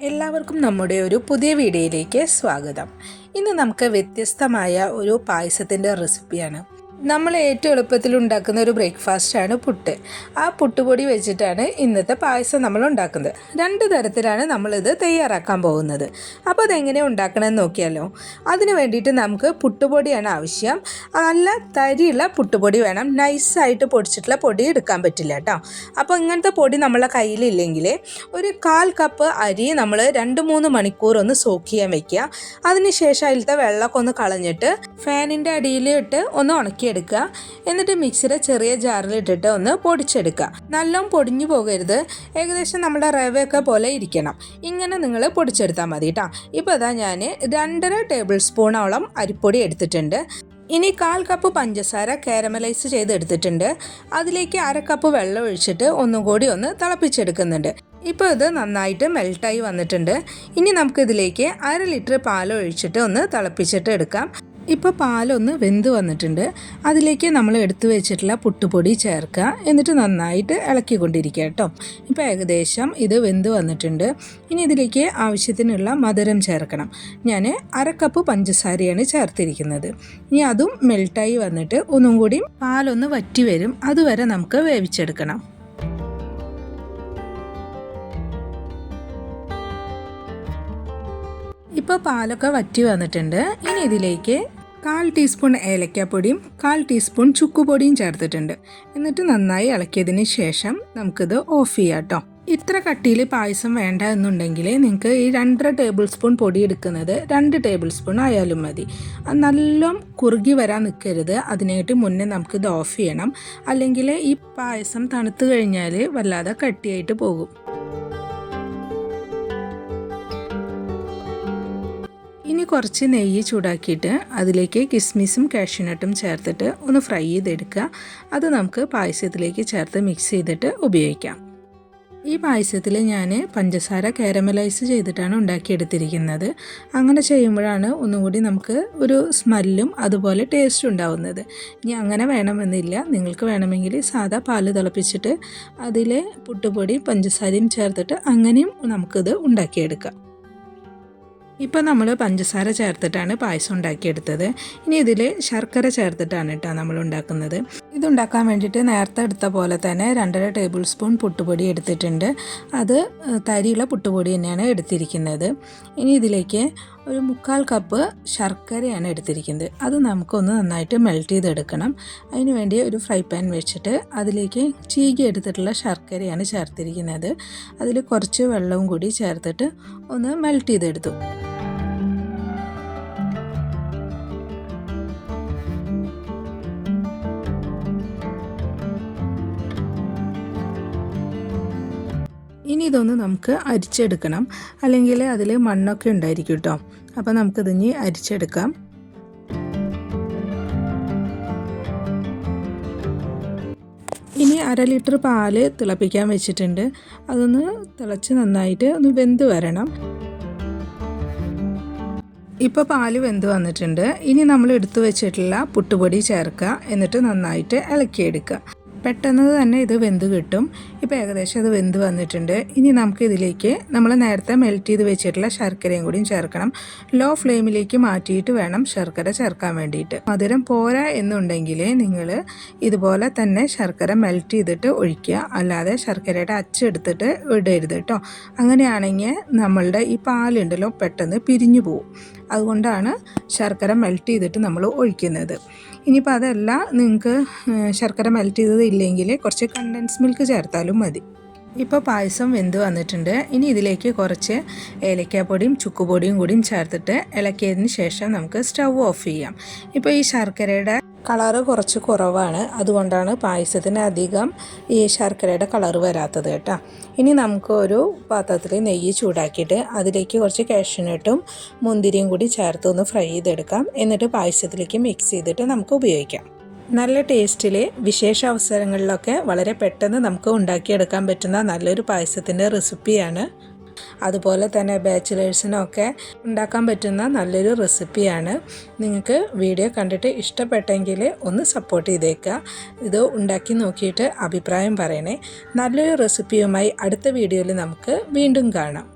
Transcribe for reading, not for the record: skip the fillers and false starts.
എല്ലാവർക്കും നമ്മുടെ ഒരു പുതിയ വീഡിയോയിലേക്ക് സ്വാഗതം. ഇന്ന് നമുക്ക് വ്യത്യസ്തമായ ഒരു പായസത്തിൻ്റെ റെസിപ്പിയാണ്. നമ്മൾ ഏറ്റവും എളുപ്പത്തിൽ ഉണ്ടാക്കുന്ന ഒരു ബ്രേക്ക്ഫാസ്റ്റാണ് പുട്ട്. ആ പുട്ടുപൊടി വെച്ചിട്ടാണ് ഇന്നത്തെ പായസം നമ്മൾ ഉണ്ടാക്കുന്നത്. രണ്ട് തരത്തിലാണ് നമ്മളിത് തയ്യാറാക്കാൻ പോകുന്നത്. അപ്പോൾ അതെങ്ങനെ ഉണ്ടാക്കണമെന്ന് നോക്കിയാലോ. അതിന് വേണ്ടിയിട്ട് നമുക്ക് പുട്ടുപൊടിയാണ് ആവശ്യം. നല്ല തരിയുള്ള പുട്ടുപൊടി വേണം. നൈസായിട്ട് പൊടിച്ചിട്ടുള്ള പൊടി എടുക്കാൻ പറ്റില്ല കേട്ടോ. അപ്പോൾ ഇങ്ങനത്തെ പൊടി നമ്മളെ കയ്യിലില്ലെങ്കിൽ ഒരു 1/4 കപ്പ് അരി നമ്മൾ 2-3 മണിക്കൂർ ഒന്ന് സോക്ക് ചെയ്യാൻ വെക്കുക. അതിനുശേഷം അതിലത്തെ വെള്ളമൊക്കെ ഒന്ന് കളഞ്ഞിട്ട് ഫാനിൻ്റെ അടിയിലിട്ട് ഒന്ന് ഉണക്കി എടുക്കുക. എന്നിട്ട് മിക്സിയുടെ ചെറിയ ജാറിലിട്ടിട്ട് ഒന്ന് പൊടിച്ചെടുക്കുക. നല്ലോണം പൊടിഞ്ഞു പോകരുത്. ഏകദേശം നമ്മുടെ റവയൊക്കെ പോലെ ഇരിക്കണം. ഇങ്ങനെ നിങ്ങൾ പൊടിച്ചെടുത്താൽ മതി കേട്ടോ. ഇപ്പോൾ അതാ ഞാൻ 2.5 ടേബിൾ സ്പൂണോളം അരിപ്പൊടി എടുത്തിട്ടുണ്ട്. ഇനി 1/4 കപ്പ് പഞ്ചസാര കാരമലൈസ് ചെയ്തെടുത്തിട്ടുണ്ട്. അതിലേക്ക് 1/2 കപ്പ് വെള്ളം ഒഴിച്ചിട്ട് ഒന്നും കൂടി ഒന്ന് തിളപ്പിച്ചെടുക്കുന്നുണ്ട്. ഇപ്പോൾ ഇത് നന്നായിട്ട് മെൽട്ടായി വന്നിട്ടുണ്ട്. ഇനി നമുക്കിതിലേക്ക് 1/2 ലിറ്റർ പാൽ ഒഴിച്ചിട്ട് ഒന്ന് തിളപ്പിച്ചിട്ട് എടുക്കാം. ഇപ്പോൾ പാലൊന്ന് വെന്ത് വന്നിട്ടുണ്ട്. അതിലേക്ക് നമ്മൾ എടുത്തു വെച്ചിട്ടുള്ള പുട്ടുപൊടി ചേർക്കുക. എന്നിട്ട് നന്നായിട്ട് ഇളക്കിക്കൊണ്ടിരിക്കുക കേട്ടോ. ഇപ്പോൾ ഏകദേശം ഇത് വെന്ത് വന്നിട്ടുണ്ട്. ഇനി ഇതിലേക്ക് ആവശ്യത്തിനുള്ള മധുരം ചേർക്കണം. ഞാൻ 1/2 കപ്പ് പഞ്ചസാരയാണ് ചേർത്തിരിക്കുന്നത്. ഇനി അതും മെൽട്ടായി വന്നിട്ട് ഒന്നും കൂടി പാലൊന്ന് വറ്റി വരും. അതുവരെ നമുക്ക് വേവിച്ചെടുക്കണം. ഇപ്പോൾ പാലൊക്കെ വറ്റി വന്നിട്ടുണ്ട്. ഇനി ഇതിലേക്ക് 1/4 ടീസ്പൂൺ ഏലക്കാപ്പൊടിയും 1/4 ടീസ്പൂൺ ചുക്കുപൊടിയും ചേർത്തിട്ടുണ്ട്. എന്നിട്ട് നന്നായി ഇളക്കിയതിന് ശേഷം നമുക്കിത് ഓഫ് ചെയ്യാം കേട്ടോ. ഇത്ര കട്ടിയിൽ പായസം വേണ്ട എന്നുണ്ടെങ്കിൽ നിങ്ങൾക്ക് ഈ 2.5 ടേബിൾ സ്പൂൺ പൊടി എടുക്കുന്നത് 2 ടേബിൾ സ്പൂൺ ആയാലും മതി. നല്ല കുറുകി വരാൻ നിൽക്കരുത്. അതിനായിട്ട് മുന്നേ നമുക്കിത് ഓഫ് ചെയ്യണം. അല്ലെങ്കിൽ ഈ പായസം തണുത്ത് കഴിഞ്ഞാൽ വല്ലാതെ കട്ടിയായിട്ട് പോകും. ഇനി കുറച്ച് നെയ്യ് ചൂടാക്കിയിട്ട് അതിലേക്ക് കിസ്മിസും കാഷ്യൂനട്ടും ചേർത്തിട്ട് ഒന്ന് ഫ്രൈ ചെയ്തെടുക്കുക. അത് നമുക്ക് പായസത്തിലേക്ക് ചേർത്ത് മിക്സ് ചെയ്തിട്ട് ഉപയോഗിക്കാം. ഈ പായസത്തിൽ ഞാൻ പഞ്ചസാര കാരമലൈസ് ചെയ്തിട്ടാണ് ഉണ്ടാക്കിയെടുത്തിരിക്കുന്നത്. അങ്ങനെ ചെയ്യുമ്പോഴാണ് ഒന്നുകൂടി നമുക്ക് ഒരു സ്മെല്ലും അതുപോലെ ടേസ്റ്റും ഉണ്ടാവുന്നത്. ഇനി അങ്ങനെ വേണമെന്നില്ല. നിങ്ങൾക്ക് വേണമെങ്കിൽ സാധാ പാല് തിളപ്പിച്ചിട്ട് അതിൽ പുട്ടുപൊടി പഞ്ചസാരയും ചേർത്തിട്ട് അങ്ങനെയും നമുക്കിത് ഉണ്ടാക്കിയെടുക്കാം. ഇപ്പോൾ നമ്മൾ പഞ്ചസാര ചേർത്തിട്ടാണ് പായസം ഉണ്ടാക്കിയെടുത്തത്. ഇനി ഇതിൽ ശർക്കര ചേർത്തിട്ടാണ് കേട്ടോ നമ്മൾ ഉണ്ടാക്കുന്നത്. ഇതുണ്ടാക്കാൻ വേണ്ടിയിട്ട് നേരത്തെ എടുത്ത പോലെ തന്നെ 2.5 ടേബിൾ സ്പൂൺ പുട്ടുപൊടി എടുത്തിട്ടുണ്ട്. അത് തരിയുള്ള പുട്ടുപൊടി തന്നെയാണ് എടുത്തിരിക്കുന്നത്. ഇനി ഇതിലേക്ക് ഒരു 1/4 കപ്പ് ശർക്കരയാണ് എടുത്തിരിക്കുന്നത്. അത് നമുക്കൊന്ന് നന്നായിട്ട് മെൽറ്റ് ചെയ്തെടുക്കണം. അതിന് വേണ്ടി ഒരു ഫ്രൈ പാൻ വെച്ചിട്ട് അതിലേക്ക് ചീകി എടുത്തിട്ടുള്ള ശർക്കരയാണ് ചേർത്തിരിക്കുന്നത്. അതിൽ കുറച്ച് വെള്ളവും കൂടി ചേർത്തിട്ട് ഒന്ന് മെൽറ്റ് ചെയ്തെടുത്തു. ഇനി ഇതൊന്ന് നമുക്ക് അരിച്ചെടുക്കണം. അല്ലെങ്കിൽ അതിൽ മണ്ണൊക്കെ ഉണ്ടായിരിക്കും കേട്ടോ. അപ്പോൾ നമുക്കിതിനി അരിച്ചെടുക്കാം. ഇനി 1/2 ലിറ്റർ പാല് തിളപ്പിക്കാൻ വെച്ചിട്ടുണ്ട്. അതൊന്ന് തിളച്ച് നന്നായിട്ട് ഒന്ന് വെന്ത് വരണം. ഇപ്പോൾ പാല് വെന്ത് വന്നിട്ടുണ്ട്. ഇനി നമ്മൾ എടുത്തു വെച്ചിട്ടുള്ള പുട്ടുപൊടി ചേർക്കുക. എന്നിട്ട് നന്നായിട്ട് ഇളക്കിയെടുക്കുക. പെട്ടെന്ന് തന്നെ ഇത് വെന്ത് കിട്ടും. ഇപ്പോൾ ഏകദേശം അത് വെന്ത് വന്നിട്ടുണ്ട്. ഇനി നമുക്ക് ഇതിലേക്ക് നമ്മൾ നേരത്തെ മെൽറ്റ് ചെയ്ത് വെച്ചിട്ടുള്ള ശർക്കരയും കൂടിയും ചേർക്കണം. ലോ ഫ്ലെയിമിലേക്ക് മാറ്റിയിട്ട് വേണം ശർക്കര ചേർക്കാൻ വേണ്ടിയിട്ട്. മധുരം പോരാ എന്നുണ്ടെങ്കിൽ നിങ്ങൾ ഇതുപോലെ തന്നെ ശർക്കര മെൽറ്റ് ചെയ്തിട്ട് ഒഴിക്കുക. അല്ലാതെ ശർക്കരയുടെ അച്ചെടുത്തിട്ട് ഇടരുത് കേട്ടോ. അങ്ങനെയാണെങ്കിൽ നമ്മളുടെ ഈ പാലുണ്ടല്ലോ പെട്ടെന്ന് പിരിഞ്ഞു പോവും. അതുകൊണ്ടാണ് ശർക്കര മെൽറ്റ് ചെയ്തിട്ട് നമ്മൾ ഒഴിക്കുന്നത്. ഇനിയിപ്പോൾ അതല്ല, നിങ്ങൾക്ക് ശർക്കര മെൽറ്റ് ചെയ്തത് ഇല്ലെങ്കിൽ കുറച്ച് കണ്ടൻസ് മിൽക്ക് ചേർത്താലും മതി. ഇപ്പോൾ പായസം വെന്ത് വന്നിട്ടുണ്ട്. ഇനി ഇതിലേക്ക് കുറച്ച് ഏലക്കാപ്പൊടിയും ചുക്കുപൊടിയും കൂടിയും ചേർത്തിട്ട് ഇളക്കിയതിന് ശേഷം നമുക്ക് സ്റ്റൗ ഓഫ് ചെയ്യാം. ഇപ്പോൾ ഈ ശർക്കരയുടെ കളറ് കുറച്ച് കുറവാണ്. അതുകൊണ്ടാണ് പായസത്തിന് അധികം ഈ ശർക്കരയുടെ കളറ് വരാത്തത് കേട്ടോ. ഇനി നമുക്ക് ഒരു പാത്രത്തിൽ നെയ്യ് ചൂടാക്കിയിട്ട് അതിലേക്ക് കുറച്ച് കാഷ്യൂനട്ടും മുന്തിരിയും കൂടി ചേർത്ത് ഒന്ന് ഫ്രൈ ചെയ്തെടുക്കാം. എന്നിട്ട് പായസത്തിലേക്ക് മിക്സ് ചെയ്തിട്ട് നമുക്ക് ഉപയോഗിക്കാം. നല്ല ടേസ്റ്റിൽ വിശേഷ അവസരങ്ങളിലൊക്കെ വളരെ പെട്ടെന്ന് നമുക്ക് ഉണ്ടാക്കിയെടുക്കാൻ പറ്റുന്ന നല്ലൊരു പായസത്തിൻ്റെ റെസിപ്പിയാണ്. അതുപോലെ തന്നെ ബാച്ചിലേഴ്സിനൊക്കെ ഉണ്ടാക്കാൻ പറ്റുന്ന നല്ലൊരു റെസിപ്പിയാണ്. നിങ്ങൾക്ക് വീഡിയോ കണ്ടിട്ട് ഇഷ്ടപ്പെട്ടെങ്കിൽ ഒന്ന് സപ്പോർട്ട് ചെയ്തേക്കുക. ഇത് ഉണ്ടാക്കി നോക്കിയിട്ട് അഭിപ്രായം പറയണേ. നല്ലൊരു റെസിപ്പിയുമായി അടുത്ത വീഡിയോയിൽ നമുക്ക് വീണ്ടും കാണാം.